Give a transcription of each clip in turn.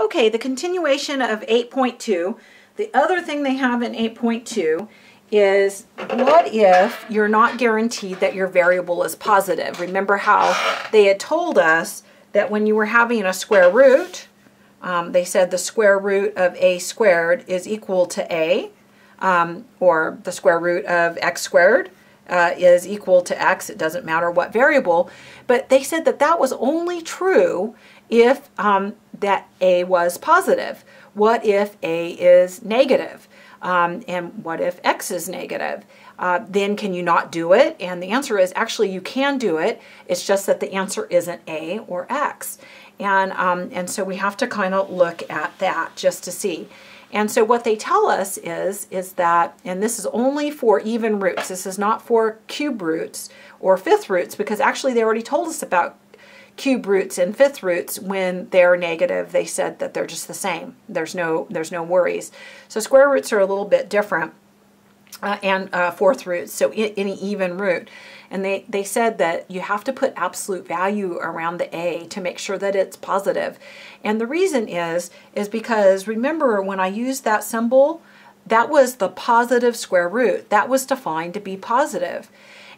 Okay, the continuation of 8.2. The other thing they have in 8.2 is, what if you're not guaranteed that your variable is positive? Remember how they had told us that when you were having a square root, they said the square root of a squared is equal to a, or the square root of x squared is equal to x. It doesn't matter what variable, but they said that that was only true if that a was positive. What if a is negative? And what if x is negative? Then can you not do it? And the answer is actually you can do it. It's just that the answer isn't a or x. And so we have to kind of look at that just to see. And so what they tell us is that, and this is only for even roots. This is not for cube roots or fifth roots, because actually they already told us about cube roots and fifth roots. When they're negative, they said that they're just the same. There's no worries. So square roots are a little bit different, and fourth roots, so any even root. And they said that you have to put absolute value around the a to make sure that it's positive. And the reason is because, remember, when I used that symbol, that was the positive square root. That was defined to be positive.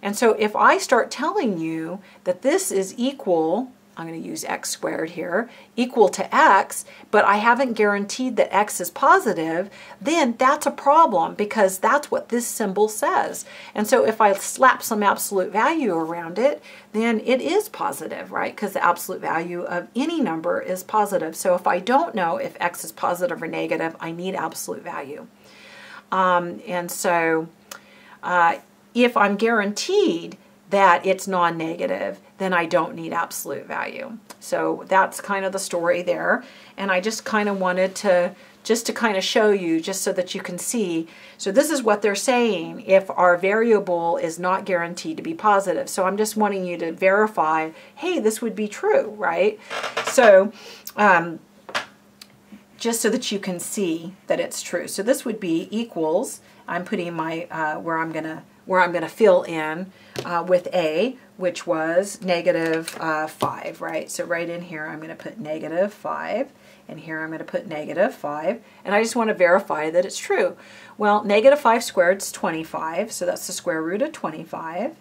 And so if I start telling you that this is equal, I'm going to use x squared here, equal to x, but I haven't guaranteed that x is positive, then that's a problem, because that's what this symbol says. And so if I slap some absolute value around it, then it is positive, right? Because the absolute value of any number is positive. So if I don't know if x is positive or negative, I need absolute value. And so if I'm guaranteed that it's non-negative, then I don't need absolute value. So that's kind of the story there. And I just kind of wanted to kind of show you, just so that you can see. So this is what they're saying if our variable is not guaranteed to be positive. So I'm just wanting you to verify, hey, this would be true, right? So just so that you can see that it's true. So this would be equals, I'm putting my, where I'm gonna fill in with a, which was negative 5, right? So right in here, I'm going to put negative 5, and here I'm going to put negative 5, and I just want to verify that it's true. Well, negative 5 squared is 25, so that's the square root of 25,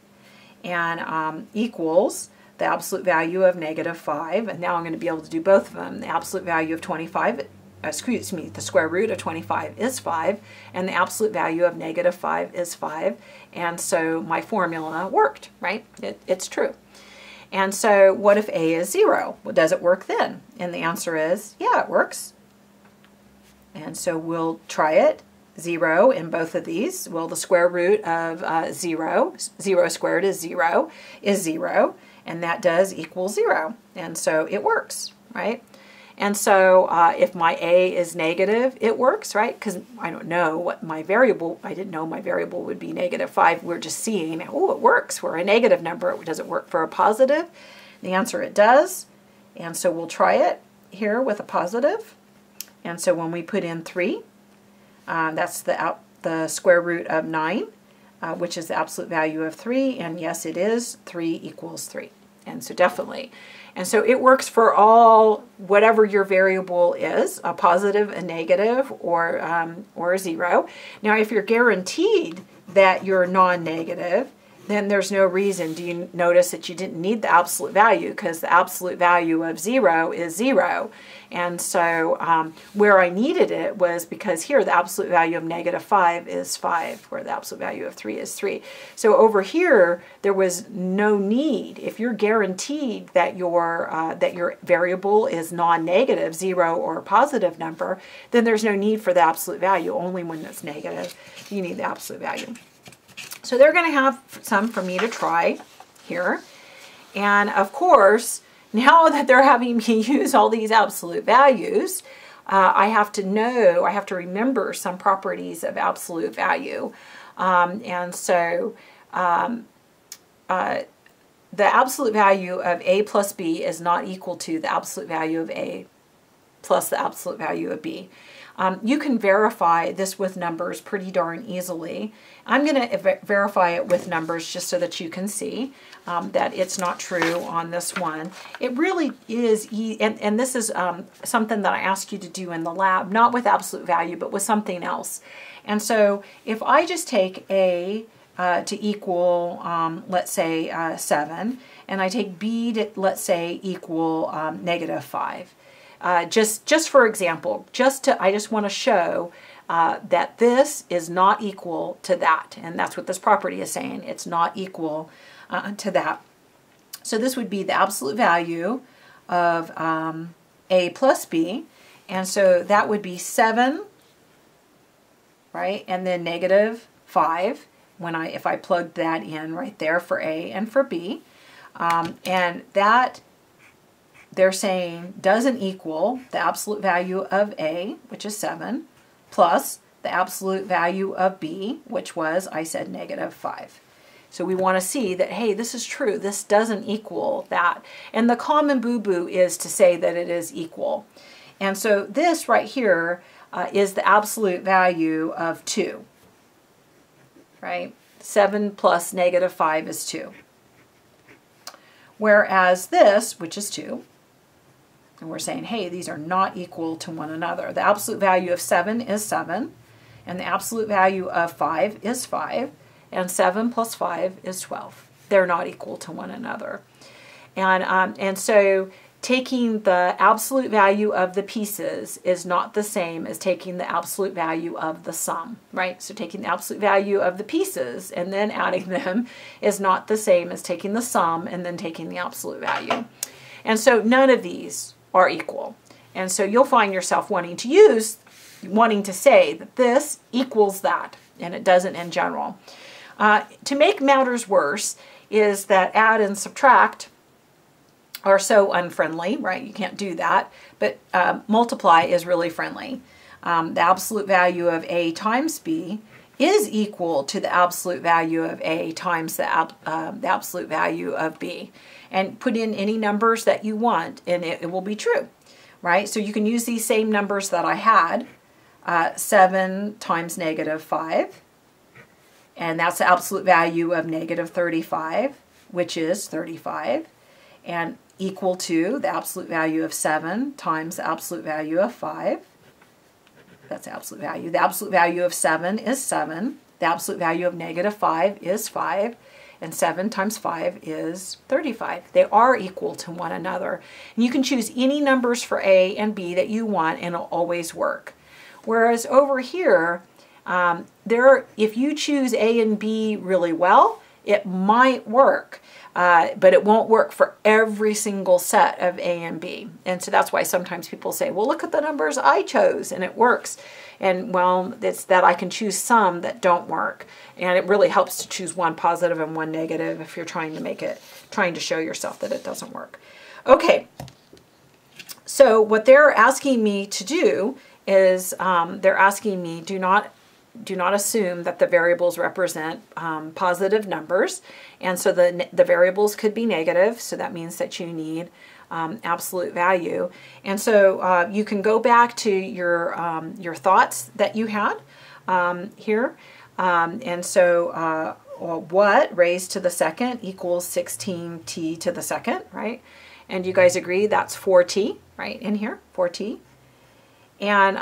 and equals the absolute value of negative 5, and now I'm going to be able to do both of them. The absolute value of 25, excuse me, the square root of 25 is 5, and the absolute value of negative 5 is 5, and so my formula worked, right? It's true. And so what if a is 0? Well, does it work then? And the answer is, yeah, it works. And so we'll try it. 0 in both of these. Well, the square root of 0 squared is 0, and that does equal 0. And so it works, right? And so if my a is negative, it works, right? Because I don't know what my variable, I didn't know my variable would be negative 5. We're just seeing, oh, it works for a negative number. Does it work for a positive? The answer, it does. And so we'll try it here with a positive. And so when we put in 3, that's the square root of 9, which is the absolute value of 3. And yes, it is. 3 equals 3. And so definitely. And so it works for all, whatever your variable is, a positive, a negative, or a 0. Now, if you're guaranteed that you're non-negative, then there's no reason. Do you notice that you didn't need the absolute value, because the absolute value of 0 is 0. And so where I needed it was because here the absolute value of negative 5 is 5, where the absolute value of 3 is 3. So over here, there was no need. If you're guaranteed that your variable is non-negative, 0 or a positive number, then there's no need for the absolute value. Only when it's negative, you need the absolute value. So they're going to have some for me to try here. And of course, now that they're having me use all these absolute values, I have to remember some properties of absolute value. And so the absolute value of a plus b is not equal to the absolute value of a plus the absolute value of b. You can verify this with numbers pretty darn easily. I'm going to verify it with numbers just so that you can see that it's not true on this one. It really is, and this is something that I asked you to do in the lab, not with absolute value, but with something else. And so if I just take a to equal, let's say, 7, and I take b to, let's say, equal -5. Just for example, I just want to show that this is not equal to that, and that's what this property is saying. It's not equal to that. So this would be the absolute value of a plus b, and so that would be 7, right, and then -5 if I plugged that in right there for a and for b, and that they're saying doesn't equal the absolute value of a, which is 7, plus the absolute value of b, which was, I said, -5. So we want to see that, hey, this is true. This doesn't equal that. And the common boo-boo is to say that it is equal. And so this right here is the absolute value of 2, right? 7 plus -5 is 2. Whereas this, which is 2, and we're saying, hey, these are not equal to one another. The absolute value of 7 is 7, and the absolute value of 5 is 5, and 7 plus 5 is 12. They're not equal to one another. And so taking the absolute value of the pieces is not the same as taking the absolute value of the sum, right? So taking the absolute value of the pieces and then adding them is not the same as taking the sum and then taking the absolute value. And so none of these are equal. And so you'll find yourself wanting to say that this equals that, and it doesn't in general. To make matters worse is that add and subtract are so unfriendly, right? You can't do that, but multiply is really friendly. The absolute value of a times b is equal to the absolute value of a times the absolute value of b. And put in any numbers that you want, and it will be true, right? So you can use these same numbers that I had, 7 times -5, and that's the absolute value of -35, which is 35, and equal to the absolute value of 7 times the absolute value of 5. That's the absolute value. The absolute value of 7 is 7. The absolute value of -5 is 5. And 7 times 5 is 35. They are equal to one another. And you can choose any numbers for a and b that you want, and it'll always work. Whereas over here, if you choose a and b really well, it might work. But it won't work for every single set of a and b. And so that's why sometimes people say, well, look at the numbers I chose, and it works. And well, it's that I can choose some that don't work. And it really helps to choose one positive and one negative if you're trying to show yourself that it doesn't work. Okay, so what they're asking me to do is they're asking me, do not assume that the variables represent positive numbers, and so the variables could be negative, so that means that you need absolute value. And so you can go back to your thoughts that you had here, and so what raised to the second equals 16t to the second, right? And you guys agree that's 4t, right, in here, 4t. And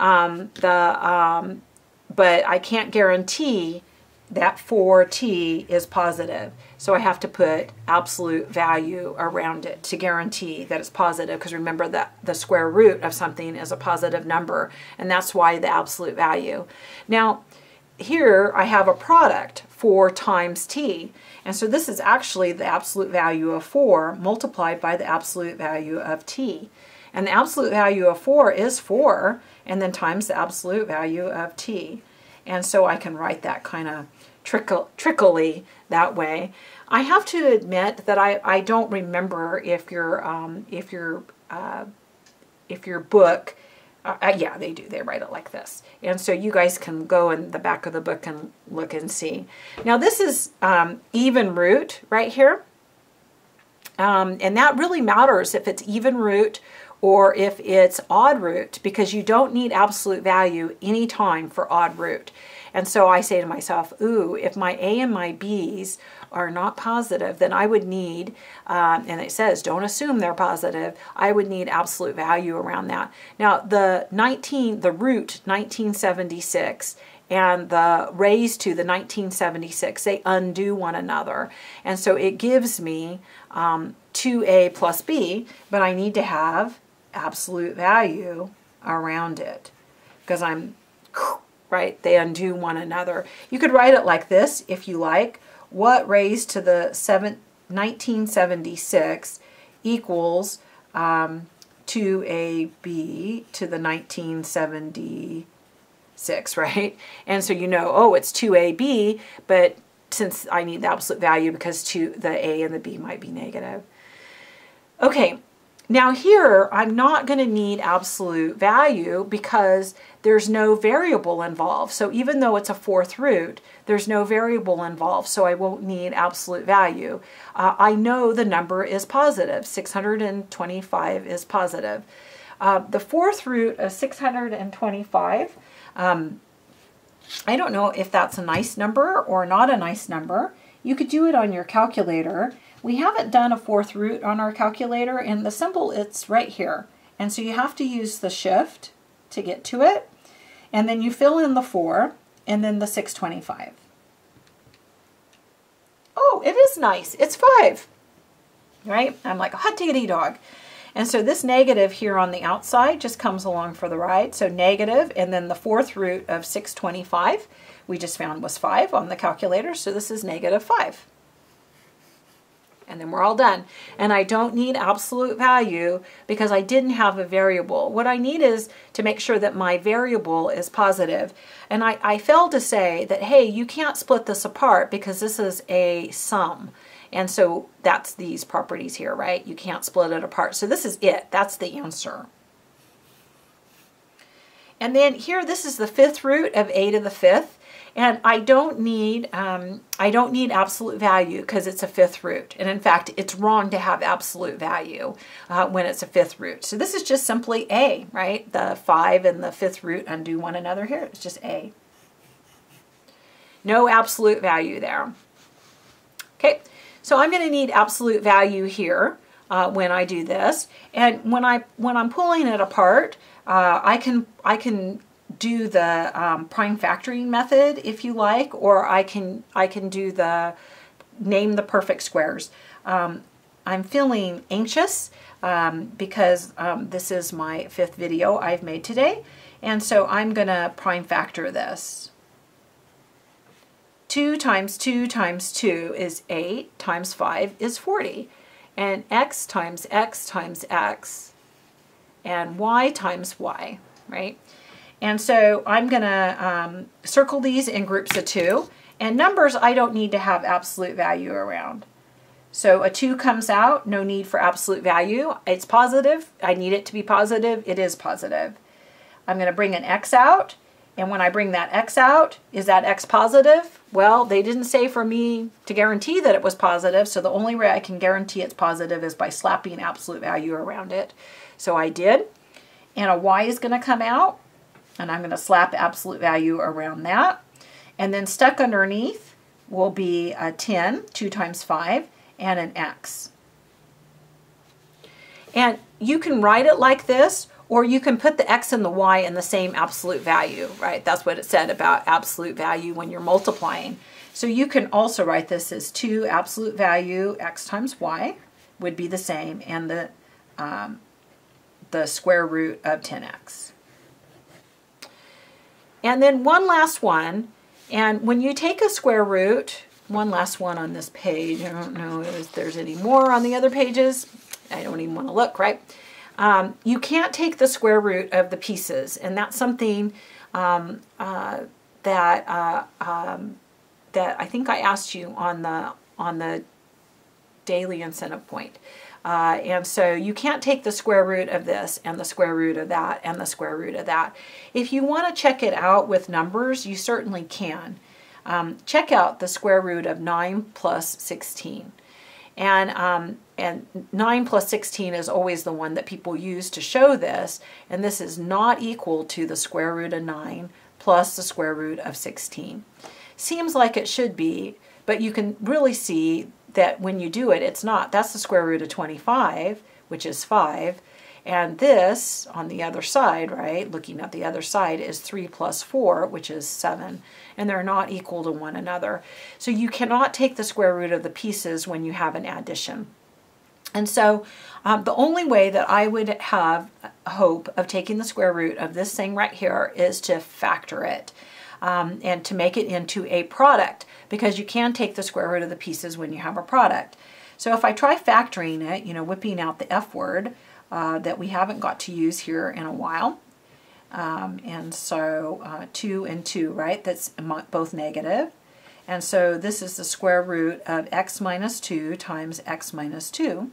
but I can't guarantee that 4t is positive. So I have to put absolute value around it to guarantee that it's positive, because remember that the square root of something is a positive number, and that's why the absolute value. Now, here I have a product, 4 times t, and so this is actually the absolute value of 4 multiplied by the absolute value of t. And the absolute value of 4 is 4, and then times the absolute value of t. And so I can write that kind of trickily that way. I have to admit that I don't remember if your book, yeah, they do. They write it like this. And so you guys can go in the back of the book and look and see. Now this is even root right here. And that really matters if it's even root or if it's odd root, because you don't need absolute value anytime for odd root. And so I say to myself, ooh, if my A and my B's are not positive, then I would need, and it says don't assume they're positive, I would need absolute value around that. Now the root 1976 and the raised to the 1976, they undo one another. And so it gives me 2A plus B, but I need to have absolute value around it because right, they undo one another. You could write it like this if you like. What raised to the 1976 equals 2AB to the 1976, right? And so you know, oh, it's 2AB, but since I need the absolute value because the A and the B might be negative. Okay, now here I'm not going to need absolute value because there's no variable involved. So even though it's a fourth root, there's no variable involved, so I won't need absolute value. I know the number is positive. 625 is positive. The fourth root of 625, I don't know if that's a nice number or not a nice number. You could do it on your calculator. We haven't done a fourth root on our calculator, and the symbol, it's right here. And so you have to use the shift to get to it. And then you fill in the 4 and then the 625. Oh, it is nice. It's 5, right? I'm like a hot diggity dog. And so this negative here on the outside just comes along for the ride. So negative, and then the fourth root of 625 we just found was 5 on the calculator. So this is negative 5. And then we're all done. And I don't need absolute value because I didn't have a variable. What I need is to make sure that my variable is positive. And I failed to say that, hey, you can't split this apart because this is a sum. And so that's these properties here, right? You can't split it apart. So this is it. That's the answer. And then here, this is the fifth root of a to the fifth. And I don't need absolute value because it's a fifth root. And in fact, it's wrong to have absolute value when it's a fifth root. So this is just simply a, right? The 5 and the fifth root undo one another here. It's just a. No absolute value there. Okay, so I'm going to need absolute value here when I do this. And when I'm pulling it apart, I can do the prime factoring method if you like, or I can do the name the perfect squares. I'm feeling anxious because this is my 5th video I've made today, and so I'm gonna prime factor this. 2 times 2 times 2 is 8, times 5 is 40, and x times x times x, and y times y, right? And so I'm going to circle these in groups of 2. And numbers, I don't need to have absolute value around. So a 2 comes out, no need for absolute value. It's positive. I need it to be positive. It is positive. I'm going to bring an x out. And when I bring that x out, is that x positive? Well, they didn't say for me to guarantee that it was positive. So the only way I can guarantee it's positive is by slapping absolute value around it. So I did. And a y is going to come out. And I'm going to slap absolute value around that. And then stuck underneath will be a 10, 2 times 5, and an x. And you can write it like this, or you can put the x and the y in the same absolute value, right? That's what it said about absolute value when you're multiplying. So you can also write this as 2 absolute value x times y would be the same, and the square root of 10x. And then one last one, and when you take a square root, one last one on this page, I don't know if there's any more on the other pages, I don't even want to look, right? You can't take the square root of the pieces, and that's something that I think I asked you on the daily incentive point. And so you can't take the square root of this and the square root of that and the square root of that. If you want to check it out with numbers, you certainly can. Check out the square root of 9 plus 16. And and 9 plus 16 is always the one that people use to show this, and this is not equal to the square root of 9 plus the square root of 16. Seems like it should be, but you can really see that when you do it, it's not. That's the square root of 25, which is 5, and this, on the other side, right, looking at the other side, is 3 plus 4, which is 7, and they're not equal to one another. So you cannot take the square root of the pieces when you have an addition. And so the only way that I would have hope of taking the square root of this thing right here is to factor it and to make it into a product, because you can take the square root of the pieces when you have a product. So if I try factoring it, you know, whipping out the F word that we haven't got to use here in a while, and so 2 and 2, right, that's both negative. And so this is the square root of x minus 2 times x minus 2,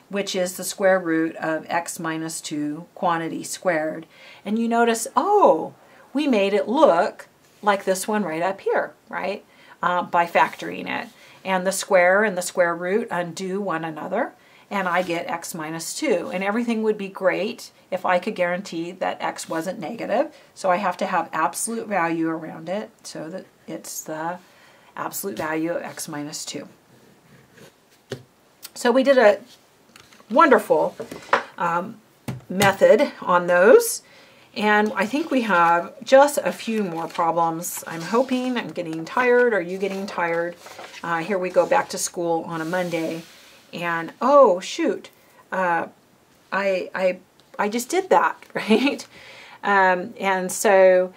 which is the square root of x minus 2 quantity squared. And you notice, oh, we made it look like this one right up here, right, by factoring it. And the square and the square root undo one another, and I get x minus 2. And everything would be great if I could guarantee that x wasn't negative. So I have to have absolute value around it so that it's the absolute value of x minus 2. So we did a wonderful method on those. And I think we have just a few more problems. I'm hoping. I'm getting tired. Are you getting tired? Here we go back to school on a Monday. And oh shoot, I just did that, right? And so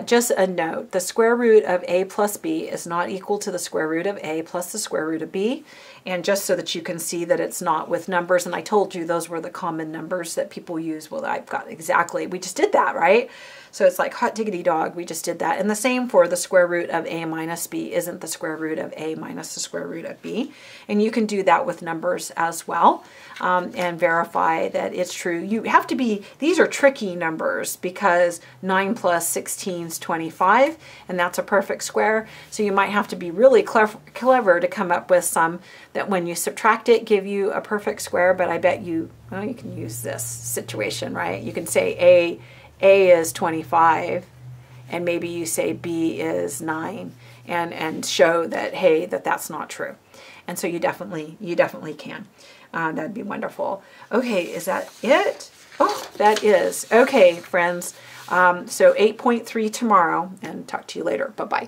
just a note, the square root of a plus b is not equal to the square root of a plus the square root of b. And just so that you can see that it's not with numbers, and I told you those were the common numbers that people use. Well, I've got exactly, we just did that, right? So it's like hot diggity dog, we just did that. And the same for the square root of a minus b isn't the square root of a minus the square root of b. And you can do that with numbers as well and verify that it's true. You have to be, these are tricky numbers because 9 plus 16 is 25, and that's a perfect square. So you might have to be really clever to come up with some that when you subtract it give you a perfect square. But I bet you, well, you can use this situation, right? You can say A is 25, and maybe you say B is 9, and show that, hey, that's not true. And so you definitely can. That'd be wonderful. Okay, is that it? Oh, that is. Okay, friends. So 8.3 tomorrow, and talk to you later. Bye-bye.